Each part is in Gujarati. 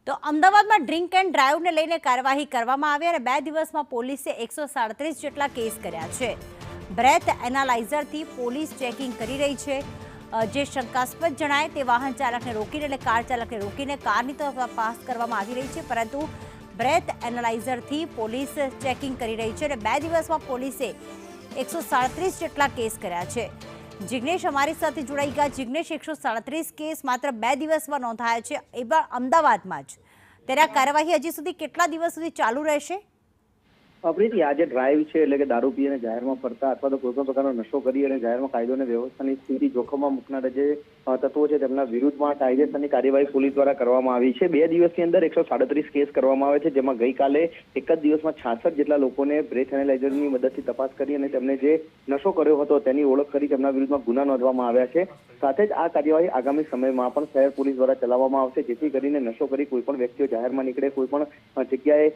તો અમદાવાદમાં ડ્રિંક એન્ડ ડ્રાઈવને લઈને કાર્યવાહી કરવામાં આવી અને 2 દિવસમાં પોલીસે 137 જેટલા કેસ કર્યા છે। બ્રેથ એનાલાઇઝરથી પોલીસ ચેકિંગ કરી રહી છે। જે શંકાસ્પદ જણાય તે વાહન ચાલકને રોકીને એટલે કાર ચાલકને રોકીને કારની તપાસ કરવામાં આવી રહી છે, પરંતુ બ્રેથ એનાલાઇઝરથી પોલીસ ચેકિંગ કરી રહી છે અને 2 દિવસમાં પોલીસે 137 જેટલા કેસ કર્યા છે। જિગ્નેશ અમારી સાથે જોડાઈ ગયા। જિગ્નેશ, 137 કેસ માત્ર 2 દિવસમાં નોંધાયા છે, એ પણ અમદાવાદમાં જ। ત્યારે આ કાર્યવાહી હજી સુધી કેટલા દિવસ સુધી ચાલુ રહેશે? પ્રીતિ, આજે ડ્રાઈવ છે એટલે કે દારૂ પીને જાહેરમાં ફરતા અથવા તો કોઈ પણ પ્રકારનો નશો કરી અને જાહેરમાં કાયદો અને વ્યવસ્થાની સ્થિતિ જોખમમાં મૂકનારા જે તત્વો છે તેમના વિરુદ્ધમાં કાયદેસરની કાર્યવાહી પોલીસ દ્વારા કરવામાં આવી છે। 2 દિવસની અંદર 137 કેસ કરવામાં આવે છે, જેમાં ગઈકાલે એક જ દિવસમાં 66 જેટલા લોકોને બ્રેથ એનાલાઇઝરની મદદથી તપાસ કરી અને તેમને જે નશો કર્યો હતો તેની ઓળખ કરી તેમના વિરુદ્ધમાં ગુના નોંધવામાં આવ્યા છે। સાથે જ આ કાર્યવાહી આગામી સમયમાં પણ શહેર પોલીસ દ્વારા ચલાવવામાં આવશે, જેથી કરીને નશો કરી કોઈ પણ વ્યક્તિઓ જાહેરમાં નીકળે, કોઈ પણ જગ્યાએ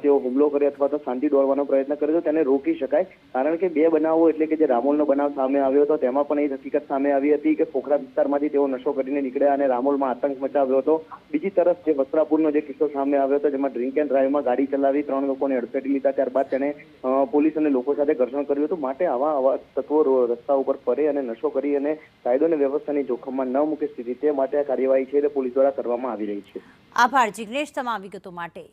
તેઓ હુમલો કરે અથવા તો શાંતિ દોડવાનો પ્રયત્ન કરે તો તેને રોકી શકાય। કારણ કે 2 બનાવો એટલે કે જે રામોલનો બનાવ સામે આવ્યો હતો તેમાં પણ એ હકીકત સામે આવી હતી કે પોખરા વિસ્તારમાંથી તેઓ નશો કરીને નીકળ્યા અને રામોલમાં આતંક મચાવ્યો હતો। બીજી તરફ જે વસ્ત્રાપુરનો જે કિસ્સો સામે આવ્યો હતો, જેમાં ડ્રિંક એન્ડ ડ્રાઈવમાં ગાડી ચલાવી 3 લોકોને અડફેટી લીધા, ત્યારબાદ તેને પોલીસ અને લોકો સાથે ઘર્ષણ કર્યું હતું। માટે આવા તત્વો રસ્તા ઉપર ફરે અને નશો કરી અને કાયદો અને વ્યવસ્થાની જોખમમાં ન મૂકે સ્થિતિ, તે માટે આ કાર્યવાહી છે તે પોલીસ દ્વારા કરવામાં આવી રહી છે। આભાર જિગ્નેશ તમામ વિગતો માટે।